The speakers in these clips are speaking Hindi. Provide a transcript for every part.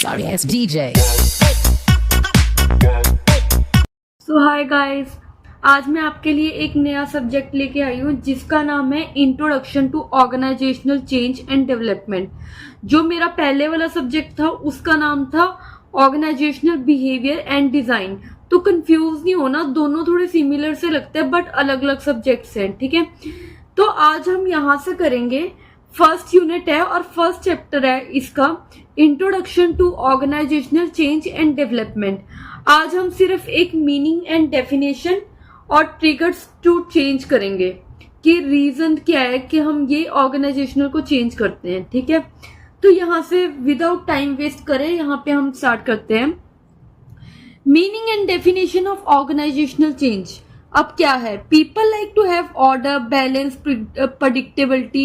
Sorry ass DJ. सो हाय गाइस, आज मैं आपके लिए एक नया सब्जेक्ट लेके आई हूँ जिसका नाम है introduction to organisational change and development. जो मेरा पहले वाला सब्जेक्ट था उसका नाम था ऑर्गेनाइजेशनल बिहेवियर एंड डिजाइन। तो कंफ्यूज नहीं होना, दोनों थोड़े सिमिलर से लगते हैं बट अलग अलग सब्जेक्ट्स हैं, ठीक है। तो आज हम यहाँ से करेंगे, फर्स्ट यूनिट है और फर्स्ट चैप्टर है इसका, introduction to organisational change and development. आज हम सिर्फ एक मीनिंग एंड डेफिनेशन और ट्रिगर्स टू चेंज करेंगे कि रीजन क्या है कि हम ये ऑर्गेनाइजेशनल को चेंज करते हैं, ठीक है। तो यहाँ से विदाउट टाइम वेस्ट करें, यहाँ पे हम स्टार्ट करते हैं। Meaning and definition of organisational change. अब क्या है? People like to have order, balance, predictability,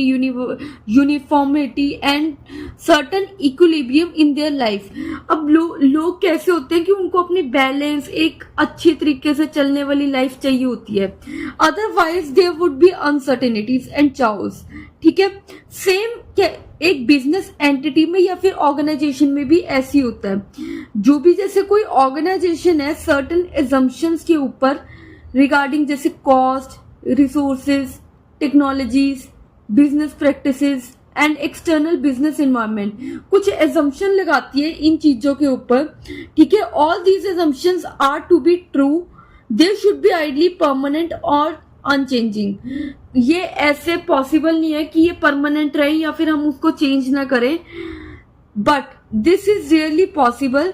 uniformity and certain equilibrium in their life. अब लोग कैसे होते हैं कि उनको अपनी बैलेंस, एक अच्छी तरीके से चलने वाली लाइफ चाहिए होती है। Otherwise there would be uncertainties and chaos, ठीक है। सेम एक बिजनेस एंटिटी में या फिर ऑर्गेनाइजेशन में भी ऐसी होता है। जो भी जैसे कोई ऑर्गेनाइजेशन है, सर्टन एजम्पशंस के ऊपर रिगार्डिंग जैसे cost, resources, technologies, business practices and external business environment, कुछ एजम्पशन लगाती है इन चीजों के ऊपर, ठीक है। All these assumptions are to be true, they should be ideally permanent और अनचेंजिंग। ये ऐसे पॉसिबल नहीं है कि ये परमानेंट रहे या फिर हम उसको चेंज ना करें, but this is really possible.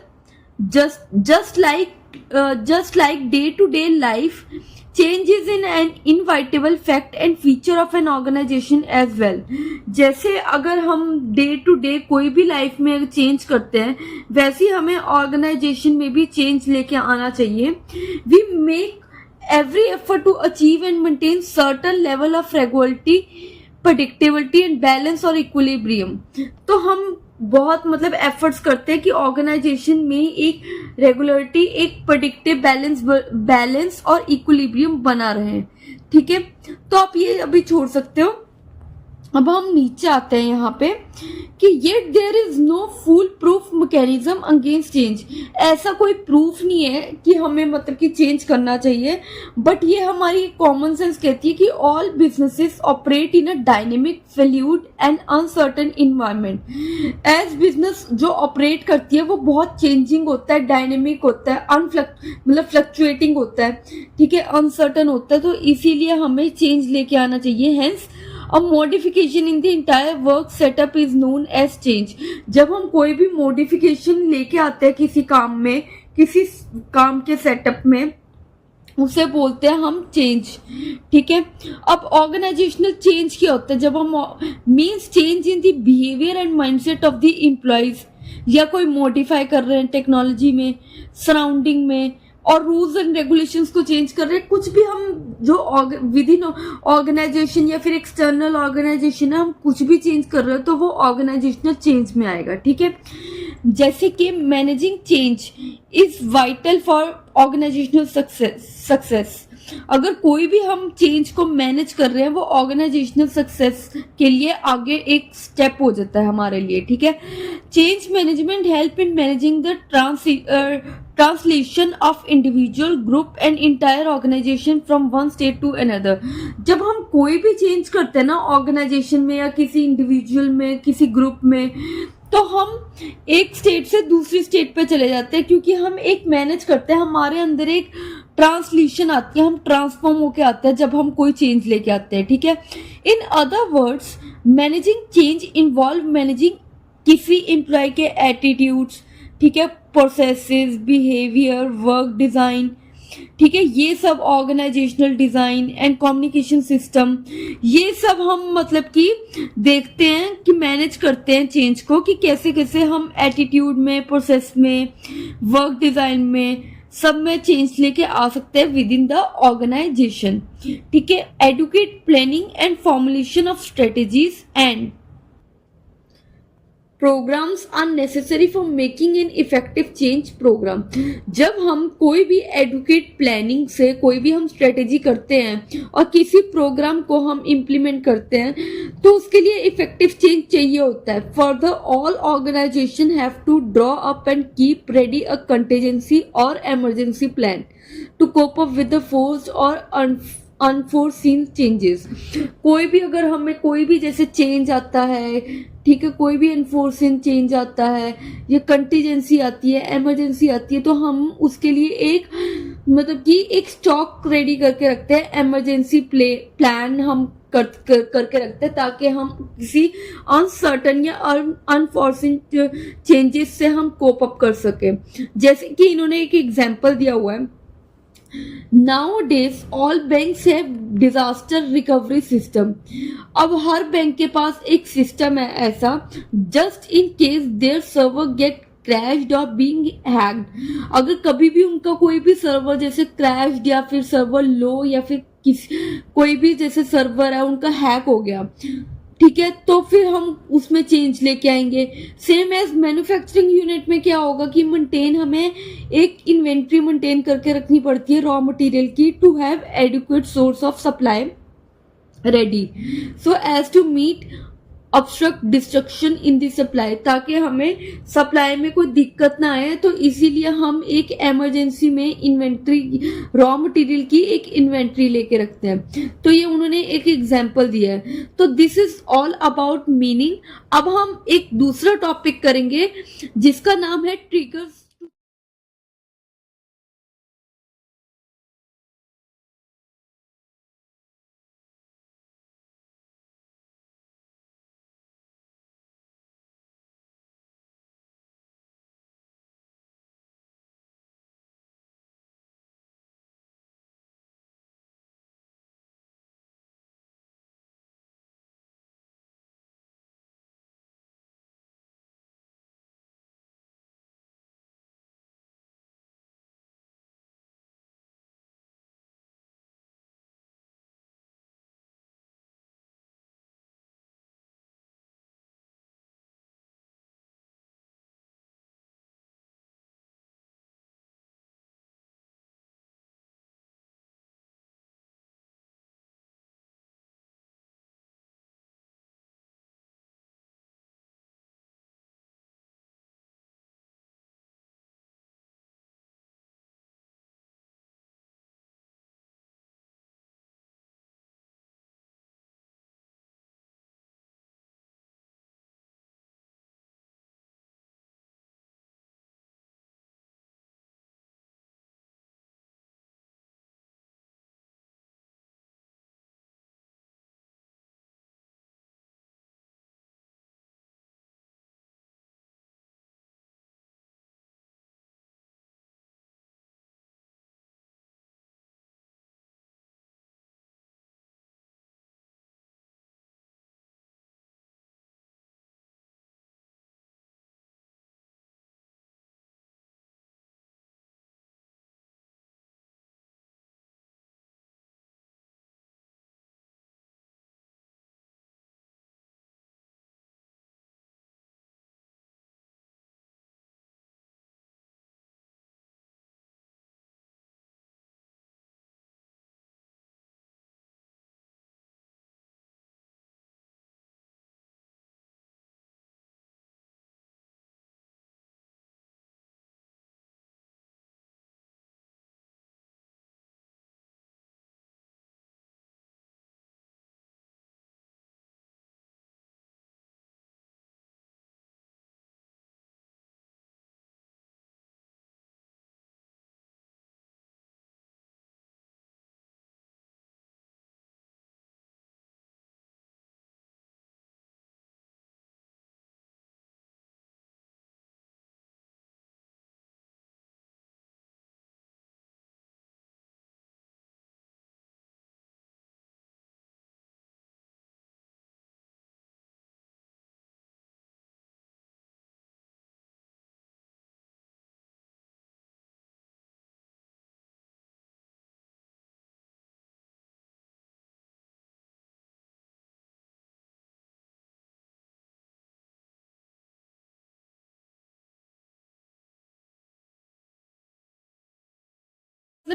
just like day-to-day life, change is an inevitable fact and feature of an organization as well। जैसे अगर हम डे टू डे कोई भी लाइफ में चेंज करते हैं, वैसे हमें ऑर्गेनाइजेशन में भी चेंज लेके आना चाहिए। We make every effort to achieve and maintain certain level of regularity, predictability and balance और equilibrium। तो हम बहुत एफर्ट्स करते हैं कि ऑर्गेनाइजेशन में एक रेगुलरिटी, एक प्रेडिक्टिव बैलेंस और इक्विलिब्रियम बना रहे, ठीक है। तो आप ये अभी छोड़ सकते हो। अब हम नीचे आते हैं यहाँ पे कि yet there is no foolproof mechanism against change. ऐसा कोई प्रूफ नहीं है कि हमें कि चेंज करना चाहिए, बट ये हमारी कॉमन सेंस कहती है कि all businesses operate in a dynamic, fluid and uncertain environment. As business जो ऑपरेट करती है वो बहुत चेंजिंग होता है, डायनेमिक होता है, फ्लक्चुएटिंग होता है, ठीक है, अनसर्टन होता है। तो इसीलिए हमें चेंज लेके आना चाहिए। Hence A modification in the entire work setup is known as change। जब हम कोई भी modification लेके आते हैं किसी काम में, किसी काम के सेटअप में, उसे बोलते हैं हम चेंज, ठीक है। अब ऑर्गेनाइजेशनल चेंज क्या होता है? जब हम means change in the behaviour and mindset of the employees, या कोई मॉडिफाई कर रहे हैं टेक्नोलॉजी में, सराउंडिंग में, और रूल्स एंड रेगुलेशंस को चेंज कर रहे हैं। कुछ भी हम जो विद इन ऑर्गेनाइजेशन या फिर एक्सटर्नल ऑर्गेनाइजेशन है, हम कुछ भी चेंज कर रहे हो तो वो ऑर्गेनाइजेशनल चेंज में आएगा, ठीक है। जैसे कि managing change is vital for organisational success. अगर कोई भी हम चेंज को मैनेज कर रहे हैं, वो ऑर्गेनाइजेशनल सक्सेस के लिए आगे एक स्टेप हो जाता है हमारे लिए, ठीक है। Change management help in managing the translation of individual, group and entire organisation from one state to another. जब हम कोई भी चेंज करते हैं ना ऑर्गेनाइजेशन में या किसी इंडिविजुअल में, किसी ग्रुप में, तो हम एक स्टेट से दूसरी स्टेट पे चले जाते हैं, क्योंकि हम एक मैनेज करते हैं, हमारे अंदर एक ट्रांसलेशन आती है, हम ट्रांसफॉर्म होके आते हैं जब हम कोई चेंज लेके आते हैं, ठीक है। In other words, managing change involve managing किसी एम्प्लॉय के एटीट्यूड्स, ठीक है, प्रोसेसेस, बिहेवियर, वर्क डिजाइन, ठीक है, ये सब organisational design and communication system, ये सब हम कि देखते हैं कि मैनेज करते हैं चेंज को, कि कैसे कैसे हम एटीट्यूड में, प्रोसेस में, वर्क डिजाइन में, सब में चेंज लेके आ सकते हैं विद इन द ऑर्गेनाइजेशन, ठीक है। Adequate planning and formulation of strategies and programmes are necessary for making an effective change programme. जब हम कोई भी एडुकेट प्लानिंग से कोई भी हम स्ट्रेटेजी करते हैं और किसी प्रोग्राम को हम इम्प्लीमेंट करते हैं तो उसके लिए इफेक्टिव चेंज चाहिए होता है। Further all organization have to draw up and keep ready a contingency और emergency plan to cope up with the force और अनफोर्सीन चेंजेस। कोई भी अगर हमें कोई भी जैसे चेंज आता है, ठीक है, कोई भी अनफोर्सीन चेंज आता है या कंटीजेंसी आती है, इमरजेंसी आती है, तो हम उसके लिए एक मतलब कि एक स्टॉक रेडी करके रखते हैं, इमरजेंसी प्लान हम करके रखते हैं ताकि हम किसी अनसर्टन या अनफोर्सिन चेंजेस से हम कोप अप कर सके। जैसे कि इन्होंने एक एग्जांपल दिया हुआ है, Nowadays all banks have disaster recovery system। अब हर बैंक के पास एक सिस्टम है ऐसा, just in case their server get crashed और बीइंग हैक्ड। अगर कभी भी उनका कोई भी सर्वर जैसे क्रैश्ड या फिर सर्वर लो या फिर कोई भी जैसे सर्वर है उनका हैक हो गया, ठीक है, तो फिर हम उसमें चेंज लेके आएंगे। सेम एज मैन्युफैक्चरिंग यूनिट में क्या होगा कि मेंटेन हमें एक इन्वेंट्री मेंटेन करके रखनी पड़ती है रॉ मटेरियल की, to have adequate source of supply ready so as to meet obstruct destruction in the supply, ताकि हमें सप्लाई में कोई दिक्कत ना आए। तो इसीलिए हम एक इमरजेंसी में इन्वेंट्री रॉ मटेरियल की एक इन्वेंट्री लेके रखते हैं। तो ये उन्होंने एक एग्जांपल दिया है। तो this is all about meaning. अब हम एक दूसरा टॉपिक करेंगे जिसका नाम है ट्रिगर्स।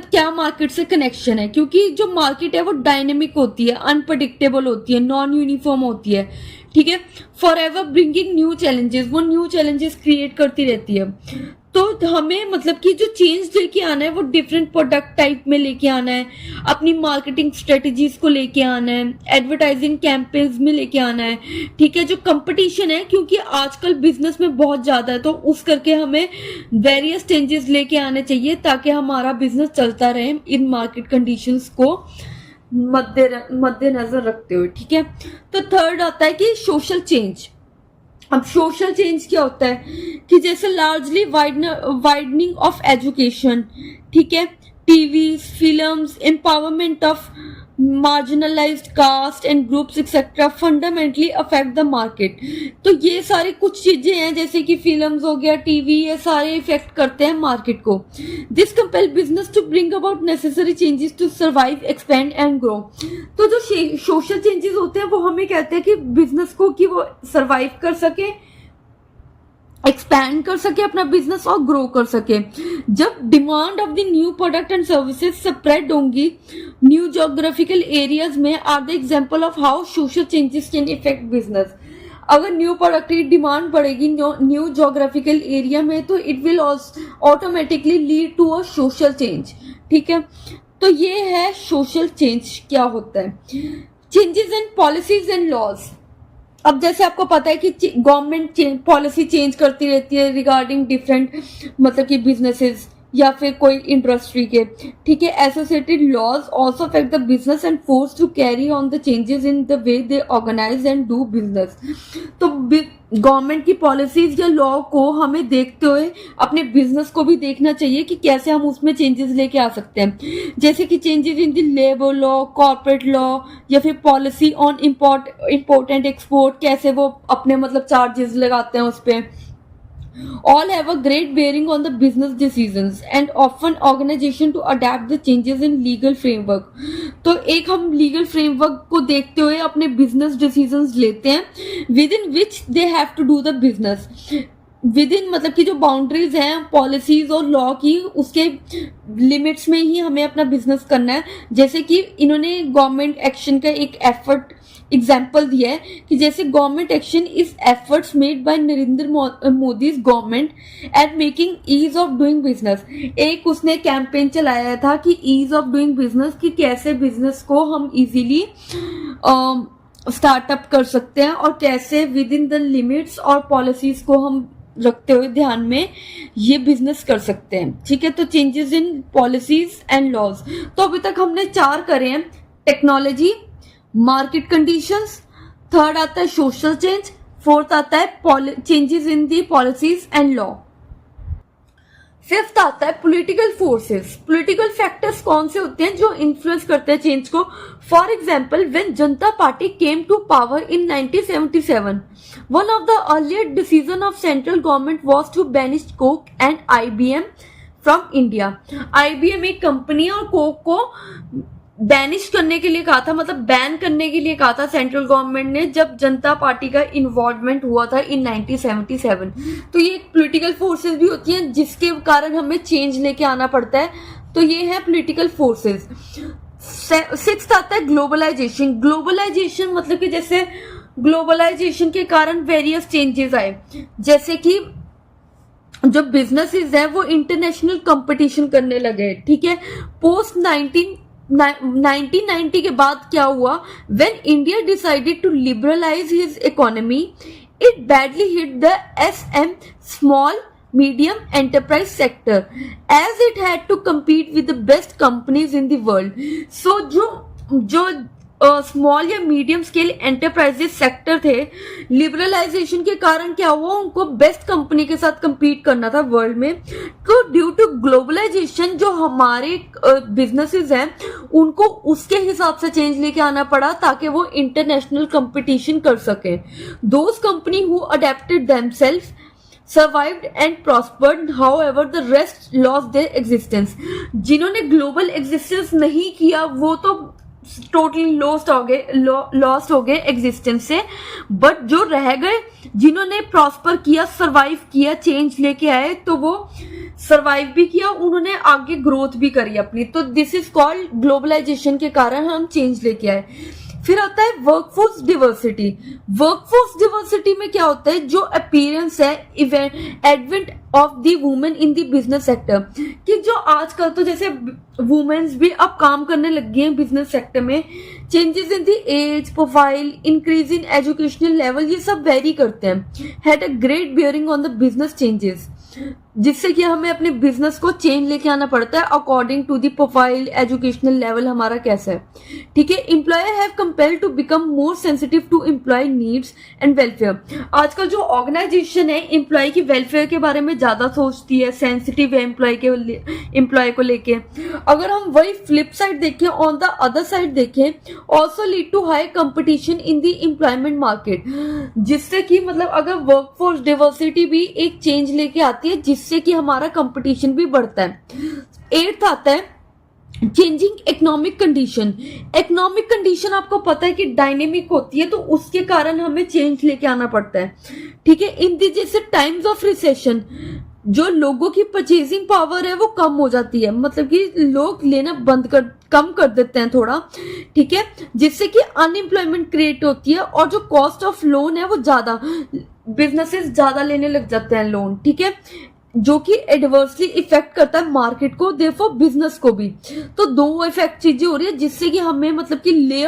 क्या मार्केट से कनेक्शन है, क्योंकि जो मार्केट है वो डायनेमिक होती है, अनप्रडिक्टेबल होती है, नॉन यूनिफॉर्म होती है, ठीक है। For ever bringing new challenges, वो न्यू चैलेंजेस क्रिएट करती रहती है। तो हमें मतलब कि जो चेंज लेके आना है वो डिफरेंट प्रोडक्ट टाइप में लेके आना है, अपनी मार्केटिंग स्ट्रेटजीज को लेके आना है, एडवर्टाइजिंग कैंपेन्स में लेके आना है, ठीक है। जो कंपटीशन है, क्योंकि आजकल बिजनेस में बहुत ज्यादा है, तो उस करके हमें वेरियस चेंजेस लेके आने चाहिए ताकि हमारा बिजनेस चलता रहे इन मार्केट कंडीशंस को मद्देनजर रखते हुए, ठीक है। तो थर्ड आता है कि सोशल चेंज। अब सोशल चेंज क्या होता है कि जैसे लार्जली वाइडनिंग ऑफ एजुकेशन, ठीक है, TV, films, empowerment of marginalised caste and groups etcetera fundamentally affect the market. तो ये सारी कुछ चीजें हैं जैसे कि फिल्म्स हो गया, टीवी, ये सारे इफेक्ट करते हैं मार्केट को। This compel business to bring about necessary changes to survive, expand and grow. तो जो सोशल चेंजेस होते हैं वो हमें कहते हैं कि बिजनेस को कि वो सर्वाइव कर सके, एक्सपैंड कर सके अपना बिजनेस और ग्रो कर सके। जब demand of the new product and services spread होंगी न्यू जोग्राफिकल एरियाज में, are the example of how social changes can effect business. अगर न्यू प्रोडक्ट की डिमांड बढ़ेगी न्यू जोग्राफिकल एरिया में, तो it will automatically lead to a social change, ठीक है। तो ये है सोशल चेंज क्या होता है। Changes in policies and laws. अब जैसे आपको पता है कि गवर्नमेंट पॉलिसी चेंज करती रहती है रिगार्डिंग डिफरेंट मतलब कि बिजनेसेस या फिर कोई इंडस्ट्री के, ठीक है। Associated laws also affect the business and force to carry on the changes in the way they organise and do business. तो गवर्नमेंट की पॉलिसीज या लॉ को हमें देखते हुए अपने बिजनेस को भी देखना चाहिए कि कैसे हम उसमें चेंजेस लेके आ सकते हैं, जैसे कि changes in the labour law, corporate law, या फिर पॉलिसी ऑन इम्पोर्टेंट एक्सपोर्ट, कैसे वो अपने मतलब चार्जेस लगाते हैं उस पर। All have a great bearing on the business decisions and often organization to adapt the changes in legal framework। तो एक हम legal framework को देखते हुए अपने business decisions लेते हैं within which they have to do the business। within मतलब कि जो बाउंड्रीज हैं पॉलिसीज और लॉ की, उसके लिमिट्स में ही हमें अपना बिजनेस करना है। जैसे कि इन्होंने गवर्नमेंट एक्शन का एक एफर्ट एग्जाम्पल दिया है कि जैसे government action is efforts made by Narendra Modi government at making ease of doing business. एक उसने कैंपेन चलाया था कि ईज ऑफ डूइंग बिजनेस, कि कैसे बिजनेस को हम इजीली स्टार्टअप कर सकते हैं और कैसे विद इन द लिमिट्स और पॉलिसीज को हम रखते हुए ध्यान में ये बिजनेस कर सकते हैं, ठीक है। तो changes in policies and laws, तो अभी तक हमने 4 करे हैं। टेक्नोलॉजी, मार्केट कंडीशंस, थर्ड आता है सोशल चेंज, फोर्थ आता है changes in the policies and law, fifth आता है पॉलिटिकल फोर्सेस। पॉलिटिकल फैक्टर्स कौन से होते हैं जो इन्फ्लुएंस करते हैं चेंज को। For example, when Janata Party came to power in 1977, one of the earlier decision of central government was to banish Coke and IBM from India. IBM एक कंपनी है और कोक को बैनिश करने के लिए कहा था, मतलब बैन करने के लिए कहा था सेंट्रल गवर्नमेंट ने, जब जनता पार्टी का इन्वॉल्वमेंट हुआ था इन 1977। तो ये पॉलिटिकल फोर्सेस भी होती हैं जिसके कारण हमें चेंज लेके आना पड़ता है। तो ये है पॉलिटिकल फोर्सेस। सिक्स्थ आता है ग्लोबलाइजेशन। ग्लोबलाइजेशन मतलब कि जैसे ग्लोबलाइजेशन के कारण वेरियस चेंजेस आए, जैसे कि जो बिजनेसेस है वो इंटरनेशनल कंपटीशन करने लगे, ठीक है। पोस्ट 1990 के बाद क्या हुआ, when India decided to liberalise his economy, it badly hit the SM small medium enterprise sector as it had to compete with the best companies in the world। So जो स्मॉल या मीडियम स्केल एंटरप्राइजेस सेक्टर थे, लिबरलाइजेशन के कारण क्या हुआ, उनको बेस्ट कंपनी के साथ compete करना था वर्ल्ड में। तो ड्यू टू ग्लोबलाइजेशन जो हमारे बिजनेसेस हैं उनको उसके हिसाब से चेंज लेके आना पड़ा ताकि वो इंटरनेशनल कंपटीशन कर सके। Those company who adapted themself survived and prospered, however the rest lost their existence। जिन्होंने ग्लोबल एग्जिस्टेंस नहीं किया वो तो टोटली लॉस्ट हो गए एग्जिस्टेंस से, बट जो रह गए, जिन्होंने प्रॉस्पर किया, सरवाइव किया, चेंज लेके आए, तो वो सरवाइव भी किया, उन्होंने आगे ग्रोथ भी करी अपनी। तो दिस इज कॉल्ड ग्लोबलाइजेशन के कारण हम चेंज लेके आए। फिर आता है वर्कफोर्स डिवर्सिटी। वर्कफोर्स डिवर्सिटी में क्या होता है, जो अपीयरेंस है advent of the women in the business sector, कि जो आजकल तो जैसे वुमेन्स भी अब काम करने लग गई हैं बिजनेस सेक्टर में, changes in the age profile, increase in educational level, ये सब वेरी करते हैं, had a great bearing on the business changes, जिससे कि हमें अपने बिजनेस को चेंज लेके आना पड़ता है according to the profile, educational level हमारा कैसा है। ठीक है, employer have compelled to become more sensitive to employ needs and welfare. आजकल जो ऑर्गेनाइजेशन है एम्प्लॉय की वेलफेयर के बारे में ज्यादा सोचती है, सेंसिटिव है एम्प्लॉय को लेके। अगर हम वही फ्लिप साइड देखें, ऑन द अदर साइड देखें, also lead to high competition in the employment market, जिससे कि मतलब अगर वर्कफोर्स डिवर्सिटी भी एक चेंज लेके आती है, जिससे कि हमारा कंपटीशन भी बढ़ता है। 8th आता है changing economic condition. Economic condition आपको पता है कि डायनेमिक होती है, तो उसके कारण हमें चेंज लेके आना पड़ता है। ठीक है, इन दी जैसे टाइम्स ऑफ रिसेशन, जो लोगों की परचेजिंग पावर है वो कम हो जाती है, मतलब कि लोग लेना कम कर देते हैं थोड़ा। ठीक है, जिससे कि अनएम्प्लॉयमेंट क्रिएट होती है, और जो कॉस्ट ऑफ लोन है वो ज्यादा, बिजनेसेस ज्यादा लेने लग जाते हैं लोन। ठीक है, जो कि एडवर्सली इफेक्ट करता है मार्केट को, देयरफॉर बिजनेस को भी। तो दो इफेक्ट चीजें हो रही है, जिससे कि हमें मतलब कि ले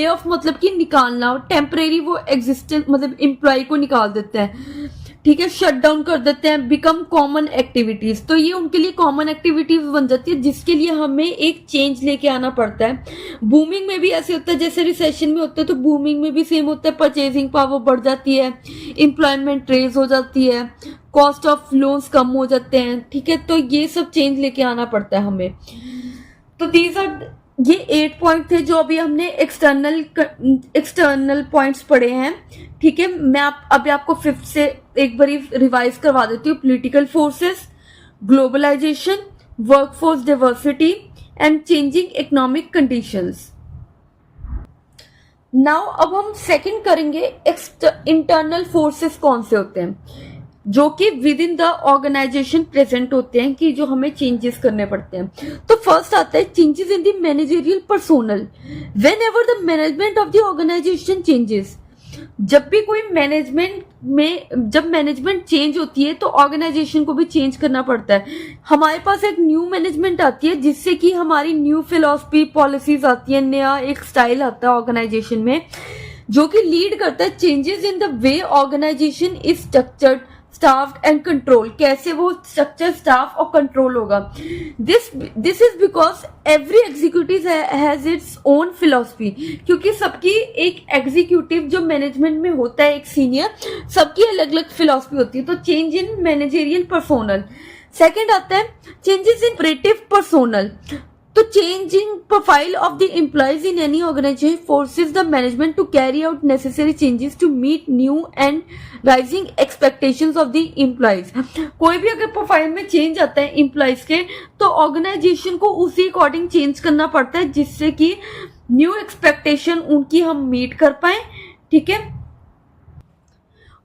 ऑफ मतलब कि निकालना, टेम्परेरी वो एग्जिस्टेंस मतलब एम्प्लॉय को निकाल देते हैं। ठीक है, शट डाउन कर देते हैं, बिकम कॉमन एक्टिविटीज, तो ये उनके लिए कॉमन एक्टिविटीज बन जाती है, जिसके लिए हमें एक चेंज लेके आना पड़ता है। बूमिंग में भी ऐसे होता है, जैसे रिसेशन में होता है, तो बूमिंग में भी सेम होता है, परचेजिंग पावर बढ़ जाती है, एम्प्लॉयमेंट रेज हो जाती है, कॉस्ट ऑफ लोन्स कम हो जाते हैं। ठीक है, तो ये सब चेंज लेके आना पड़ता है हमें। तो दीज आर ये 8 पॉइंट थे जो अभी हमने एक्सटर्नल पॉइंट्स पढ़े हैं। ठीक है, मैं अभी आपको 5th से एक बार रिवाइज करवा देती हूँ। Political forces, globalisation, workforce diversity and changing economic conditions. Now अब हम सेकंड करेंगे इंटरनल फोर्सेस कौन से होते हैं, जो कि within the organisation present होते हैं, कि जो हमें चेंजेस करने पड़ते हैं। तो फर्स्ट आता है changes in the managerial personnel. Whenever the management of the organisation changes, जब भी कोई जब मैनेजमेंट चेंज होती है तो ऑर्गेनाइजेशन को भी चेंज करना पड़ता है। हमारे पास एक न्यू मैनेजमेंट आती है, जिससे कि हमारी न्यू फिलॉसफी, पॉलिसीज आती है, नया एक स्टाइल आता है ऑर्गेनाइजेशन में, जो कि लीड करता है changes in the way organisation is structured, staff and control, कैसे वो स्ट्रक्चर, स्टाफ और कंट्रोल होगा। This is because every executive has its own philosophy, क्योंकि सबकी एक एग्जीक्यूटिव जो मैनेजमेंट में होता है, एक सीनियर, सबकी अलग अलग फिलॉसफी होती है। तो change in managerial personnel. Second आता है चेंजेस इन ऑपरेटिव पर्सोनल। तो changing profile of the employees in any organization forces the management to carry out necessary changes to meet new and rising expectations of the employees। कोई भी अगर प्रोफाइल में चेंज आता है एम्प्लॉयज के, तो ऑर्गेनाइजेशन को उसी अकॉर्डिंग चेंज करना पड़ता है, जिससे कि न्यू एक्सपेक्टेशन उनकी हम मीट कर पाए। ठीक है,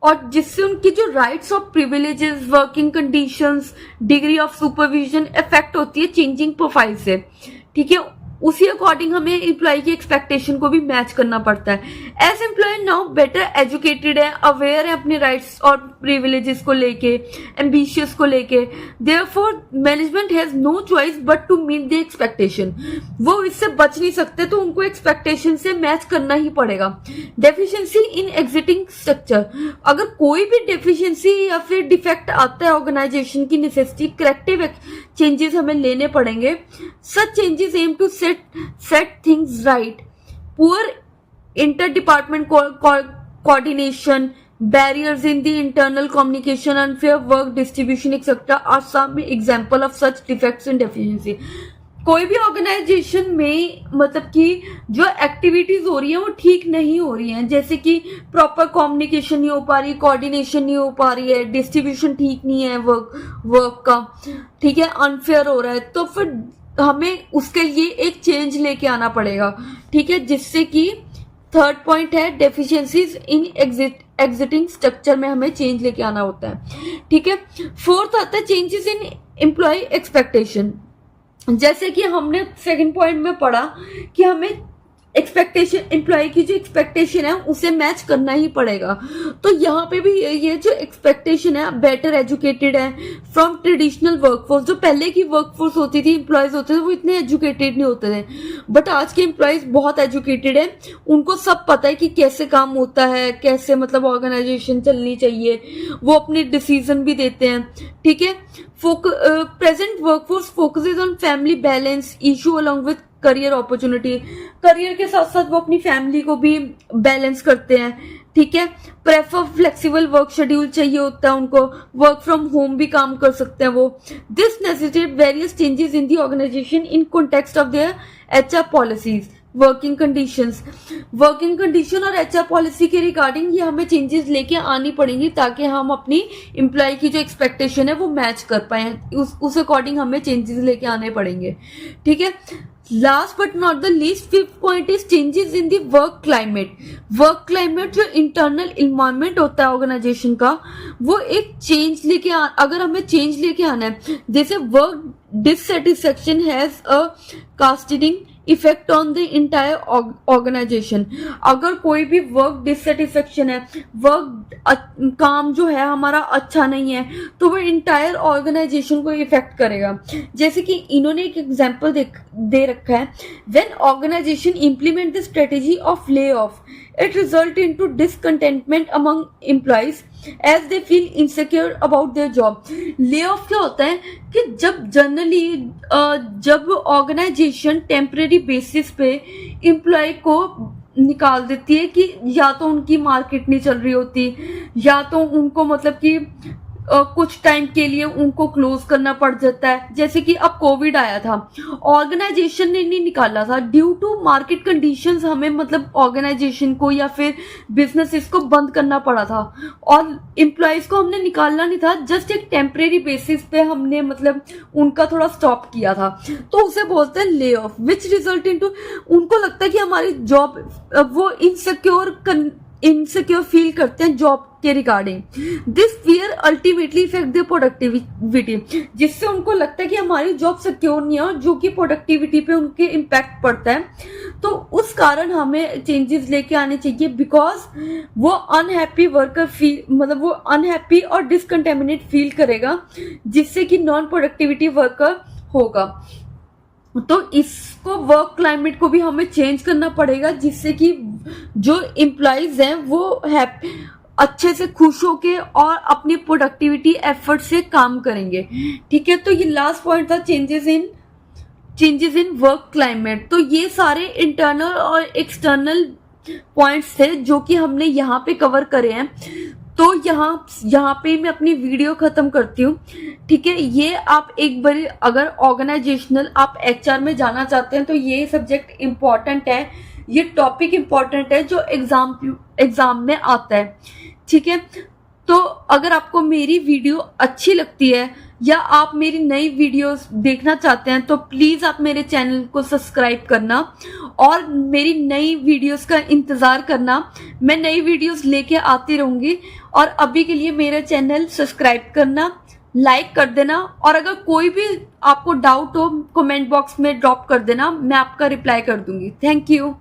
और जिससे उनकी जो राइट्स और privileges, working conditions, degree of supervision effect होती है चेंजिंग प्रोफाइल से। ठीक है, उसी अकॉर्डिंग हमें एम्प्लॉय की एक्सपेक्टेशन को भी मैच करना पड़ता है। As employ now better educated है, अवेयर है अपने राइट्स और प्रिविलेजेस को लेके, एम्बिशियस को लेके, therefore management has no choice but to meet the expectation. वो इससे बच नहीं सकते, तो उनको एक्सपेक्टेशन से मैच करना ही पड़ेगा। डेफिशिएंसी इन एग्जिस्टिंग स्ट्रक्चर, अगर कोई भी डेफिशिएंसी या फिर डिफेक्ट आता है ऑर्गेनाइजेशन की नेसेसिटी, करेक्टिव चेंजेस हमें लेने पड़ेंगे। Such changes aim to set things right. Poor inter-department coordination, barriers in the internal communication, unfair work distribution, etc. are some example of such defects and deficiency. कोई भी ऑर्गेनाइजेशन में मतलब कि जो एक्टिविटीज हो रही है वो ठीक नहीं हो रही हैं, जैसे कि प्रॉपर कम्युनिकेशन नहीं हो पा रही, कोऑर्डिनेशन नहीं हो पा रही है, डिस्ट्रीब्यूशन ठीक नहीं है वर्क का। ठीक है, अनफेयर हो रहा है, तो फिर हमें उसके लिए एक चेंज लेके आना पड़ेगा, ठीक है। जिससे कि थर्ड पॉइंट है डेफिशिएंसीज इन एग्जिटिंग स्ट्रक्चर में हमें चेंज लेके आना होता है, ठीक है। फोर्थ आता है चेंजेस इन एम्प्लॉय एक्सपेक्टेशन। जैसे कि हमने सेकंड पॉइंट में पढ़ा कि हमें एक्सपेक्टेशन, एम्प्लॉय की जो एक्सपेक्टेशन है उसे मैच करना ही पड़ेगा। तो यहाँ पे भी ये जो एक्सपेक्टेशन है बेटर एजुकेटेड है फ्रॉम ट्रेडिशनल वर्कफोर्स। जो पहले की वर्कफोर्स होती थी, एम्प्लॉयज होते थे, वो इतने एजुकेटेड नहीं होते थे, बट आज के एम्प्लॉयज बहुत एजुकेटेड है। उनको सब पता है कि कैसे काम होता है, कैसे मतलब ऑर्गेनाइजेशन चलनी चाहिए, वो अपनी डिसीजन भी देते हैं, ठीक है। Present workforce focuses on family balance issue along with career opportunity. Career के साथ साथ वो अपनी फैमिली को भी बैलेंस करते हैं, ठीक है। प्रेफर फ्लेक्सिबल वर्क शेड्यूल चाहिए होता है उनको, वर्क फ्रॉम होम भी काम कर सकते हैं वो। This necessitate various changes in the organization in context of their HR policies, working conditions. Working condition और एचआर पॉलिसी के रिगार्डिंग ये हमें चेंजेस लेके आनी पड़ेंगी ताकि हम अपनी एम्प्लॉय की जो एक्सपेक्टेशन है वो मैच कर पाए, उस अकॉर्डिंग हमें चेंजेस लेके आने पड़ेंगे, ठीक है। Last but not the least fifth point is changes in the work climate. Work climate जो इंटरनल इन्वायरमेंट होता है ऑर्गेनाइजेशन का, वो एक चेंज लेके अगर हमें चेंज लेके आना है, जैसे work dissatisfaction has a cascading effect on the entire organisation. अगर कोई भी वर्क डिससेटिस्फेक्शन है, वर्क काम जो है हमारा अच्छा नहीं है, तो वो इंटायर ऑर्गेनाइजेशन को इफेक्ट करेगा। जैसे कि इन्होंने एक एग्जांपल दे रखा है, when organisation implement the strategy of lay off it result into discontentment among employees as they feel insecure about their job. Lay off क्या होता है कि जब ऑर्गेनाइजेशन टेम्परेरी बेसिस पे एम्प्लॉय को निकाल देती है कि या तो उनकी मार्केट नहीं चल रही होती, या तो उनको मतलब कि कुछ टाइम के लिए उनको क्लोज करना पड़ जाता है। जैसे कि अब कोविड आया था, ऑर्गेनाइजेशन ने नहीं निकाला था, ड्यू टू मार्केट कंडीशंस हमें मतलब ऑर्गेनाइजेशन को या फिर बिजनेसेस को बंद करना पड़ा था, और एम्प्लॉयज को हमने निकालना नहीं था, जस्ट एक टेम्परेरी बेसिस पे हमने मतलब उनका थोड़ा स्टॉप किया था। तो उसे बोलते हैं lay off, which result into, उनको लगता है कि हमारी जॉब, वो इनसिक्योर फील करते हैं जॉब के regarding. This fear ultimately effect there productivity, जिससे उनको लगता है कि हमारी जॉब सिक्योर नहीं है, जो कि प्रोडक्टिविटी पे उनके इम्पैक्ट पड़ता है। तो उस कारण हमें चेंजेस लेके आने चाहिए, बिकॉज वो अनहैप्पी वर्कर फील, मतलब वो अनहैप्पी और डिसकंटेमिनेट फील करेगा, जिससे कि नॉन प्रोडक्टिविटी वर्कर होगा। तो इसको वर्क क्लाइमेट को भी हमें चेंज करना पड़ेगा, जिससे कि जो एम्प्लॉइज हैं वो अच्छे से खुश होके और अपनी प्रोडक्टिविटी एफर्ट से काम करेंगे, ठीक है। तो ये लास्ट पॉइंट था चेंजेस इन वर्क क्लाइमेट। तो ये सारे इंटरनल और एक्सटर्नल पॉइंट्स थे जो कि हमने यहाँ पे कवर करे हैं। तो यहाँ पे मैं अपनी वीडियो खत्म करती हूँ, ठीक है। ये आप एक बार अगर ऑर्गेनाइजेशनल आप एचआर में जाना चाहते हैं तो ये सब्जेक्ट इम्पॉर्टेंट है, ये टॉपिक इम्पॉर्टेंट है जो एग्जाम में आता है, ठीक है। तो अगर आपको मेरी वीडियो अच्छी लगती है या आप मेरी नई वीडियोस देखना चाहते हैं तो प्लीज आप मेरे चैनल को सब्सक्राइब करना और मेरी नई वीडियोस का इंतजार करना। मैं नई वीडियोस लेके आती रहूंगी, और अभी के लिए मेरा चैनल सब्सक्राइब करना, लाइक कर देना, और अगर कोई भी आपको डाउट हो कमेंट बॉक्स में ड्रॉप कर देना, मैं आपका रिप्लाई कर दूंगी। Thank you.